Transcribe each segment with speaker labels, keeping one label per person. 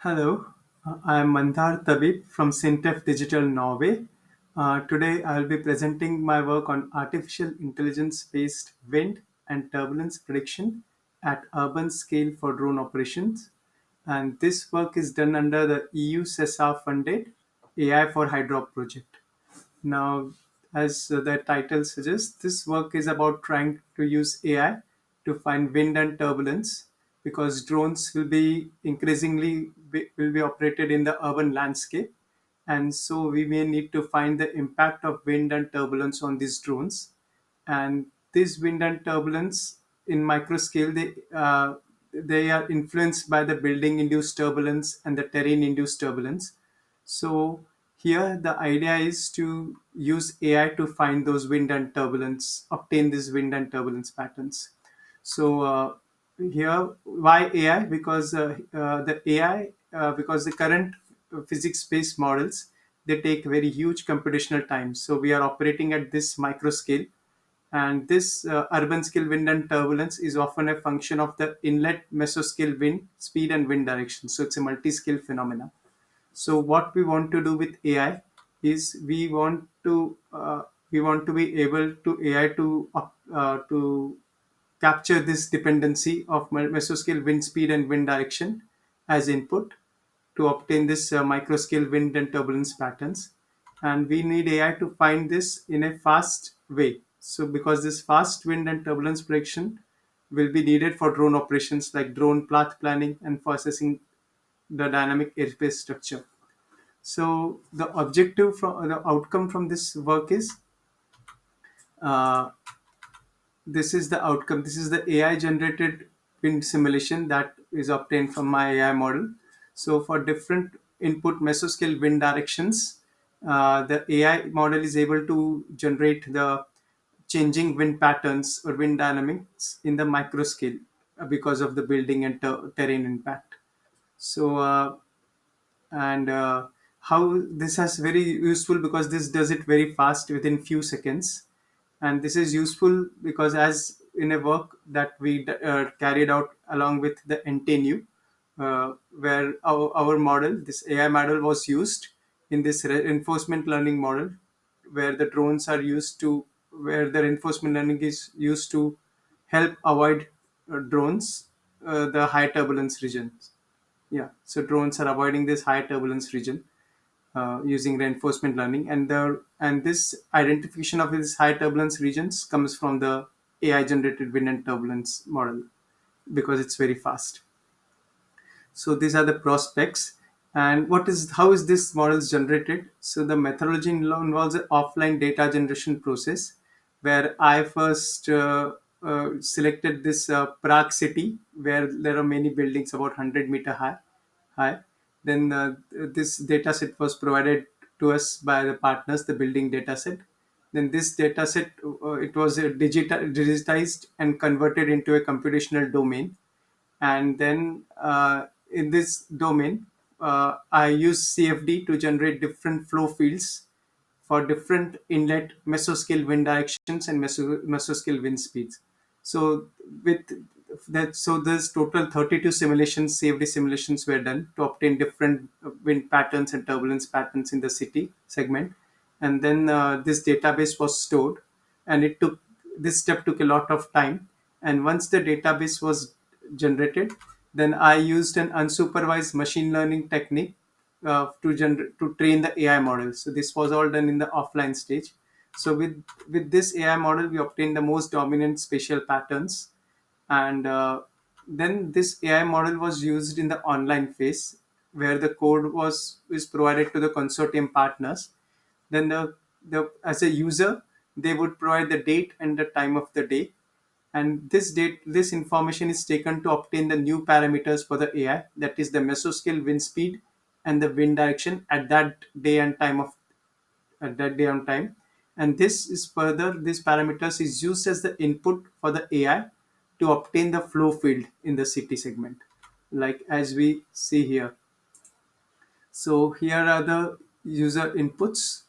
Speaker 1: Hello, I am Mandar Tabib from SINTEF Digital Norway. Today I will be presenting my work on artificial intelligence based wind and turbulence prediction at urban scale for drone operations. And this work is done under the EU CESAR funded AI4HyDrop project. Now, as the title suggests, this work is about trying to use AI to find wind and turbulence because drones will be operated in the urban landscape, and so we may need to find the impact of wind and turbulence on these drones. And this wind and turbulence in microscale, they are influenced by the building induced turbulence and the terrain induced turbulence. So here the idea is to use AI to find those wind and turbulence, obtain these wind and turbulence patterns. So here, why AI? Because the AI, because the current physics-based models, they take very huge computational time. So we are operating at this micro scale, and this urban scale wind and turbulence is often a function of the inlet mesoscale wind speed and wind direction. So it's a multi-scale phenomena. So what we want to do with AI is we want to be able to AI to capture this dependency of mesoscale wind speed and wind direction as input to obtain this microscale wind and turbulence patterns. And we need AI to find this in a fast way. So because this fast wind and turbulence prediction will be needed for drone operations like drone path planning and for assessing the dynamic airspace structure. So the outcome from this work is uh, this is the outcome. This is the AI generated wind simulation that is obtained from my AI model. So for different input mesoscale wind directions, the AI model is able to generate the changing wind patterns or wind dynamics in the micro scale because of the building and terrain impact. So and how this has very useful because this does it very fast within few seconds, and this is useful because as in a work that we carried out along with the NTNU, where our model, this AI model, was used in this reinforcement learning model, where the drones are used to where the reinforcement learning is used to help avoid drones the high turbulence regions. Yeah, so drones are avoiding this high turbulence region using reinforcement learning, and this identification of these high turbulence regions comes from the AI generated wind and turbulence model because it's very fast. So these are the prospects. And what is how is this models generated? So the methodology involves an offline data generation process where I first selected this Prague city where there are many buildings about 100-meter high. Then this data set was provided to us by the partners, the building data set. Then this data set, it was digitized and converted into a computational domain, and then in this domain I use CFD to generate different flow fields for different inlet mesoscale wind directions and mesoscale wind speeds. So with that, so there's total 32 simulations, CFD simulations were done to obtain different wind patterns and turbulence patterns in the city segment. And then this database was stored, and this step took a lot of time. And once the database was generated, then I used an unsupervised machine learning technique to train the AI model. So this was all done in the offline stage. So with this AI model, we obtained the most dominant spatial patterns, and then this AI model was used in the online phase, where the code was is provided to the consortium partners. Then the as a user, they would provide the date and the time of the day, and this information is taken to obtain the new parameters for the AI, that is the mesoscale wind speed and the wind direction at that day and time of at that day and time. And this parameters is used as the input for the AI to obtain the flow field in the city segment, like as we see here. So here are the user inputs.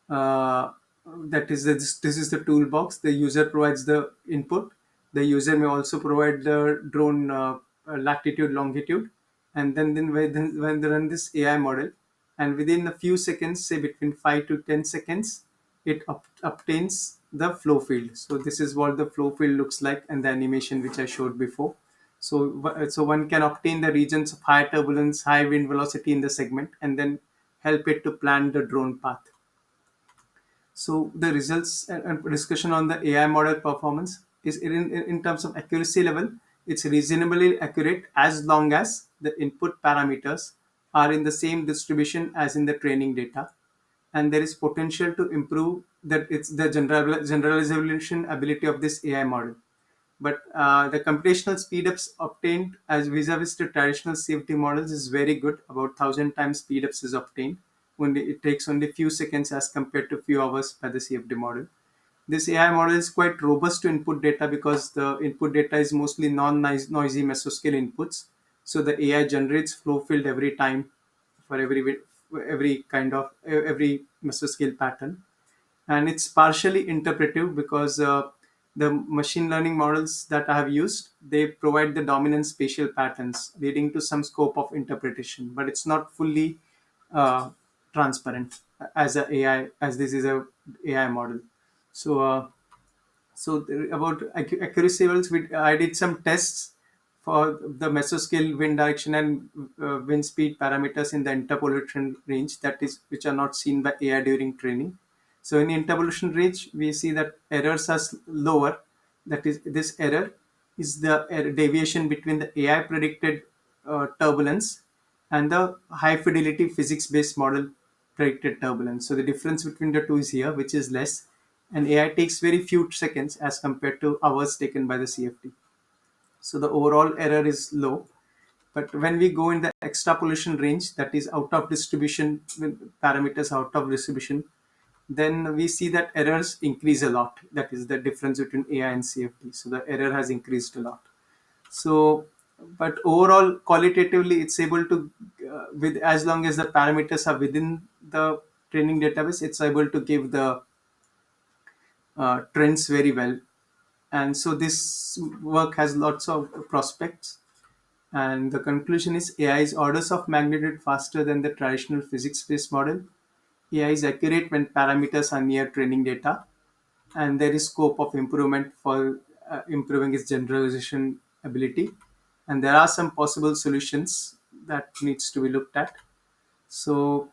Speaker 1: Uh, that is this is the toolbox. The user provides the input. The user may also provide the drone latitude, longitude, and when they run this AI model, and within a few seconds, say between 5 to 10 seconds, it obtains the flow field. So this is what the flow field looks like, and the animation which I showed before. So one can obtain the regions of high turbulence, high wind velocity in the segment, and then help it to plan the drone path. So the results and discussion on the AI model performance is in terms of accuracy level, it's reasonably accurate as long as the input parameters are in the same distribution as in the training data, and there is potential to improve that it's the generalization ability of this AI model. But the computational speedups obtained as vis-a-vis to traditional CFD models is very good. About 1,000 times speedups is obtained. Only it takes only few seconds as compared to few hours by the CFD model. This AI model is quite robust to input data because the input data is mostly non-noisy mesoscale inputs. So the AI generates flow field every time for every kind of every mesoscale pattern, and it's partially interpretive because the machine learning models that I have used, they provide the dominant spatial patterns leading to some scope of interpretation, but it's not fully uh, transparent as a AI, as this is a AI model. So about accuracy levels, I did some tests for the mesoscale wind direction and wind speed parameters in the interpolation range, that is, which are not seen by AI during training. So in the interpolation range, we see that errors are lower. That is, this error is the deviation between the AI predicted turbulence and the high fidelity physics based model predicted turbulence. So the difference between the two is here, which is less, and AI takes very few seconds as compared to hours taken by the CFD. So the overall error is low. But when we go in the extrapolation range, that is out of distribution, with parameters out of distribution, then we see that errors increase a lot. That is the difference between AI and CFD. So the error has increased a lot. So, but overall, qualitatively, it's able to, with as long as the parameters are within the training database, it's able to give the trends very well. And so this work has lots of prospects. And the conclusion is AI is orders of magnitude faster than the traditional physics-based model. AI is accurate when parameters are near training data, and there is scope of improvement for improving its generalization ability. And there are some possible solutions that needs to be looked at. So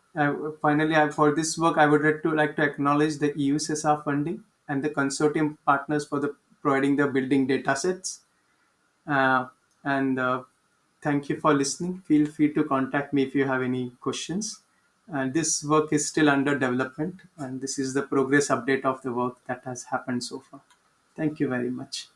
Speaker 1: finally, for this work, I would like to acknowledge the EU CESAR funding and the consortium partners for the providing the building data sets. And thank you for listening. Feel free to contact me if you have any questions. And this work is still under development, and this is the progress update of the work that has happened so far. Thank you very much.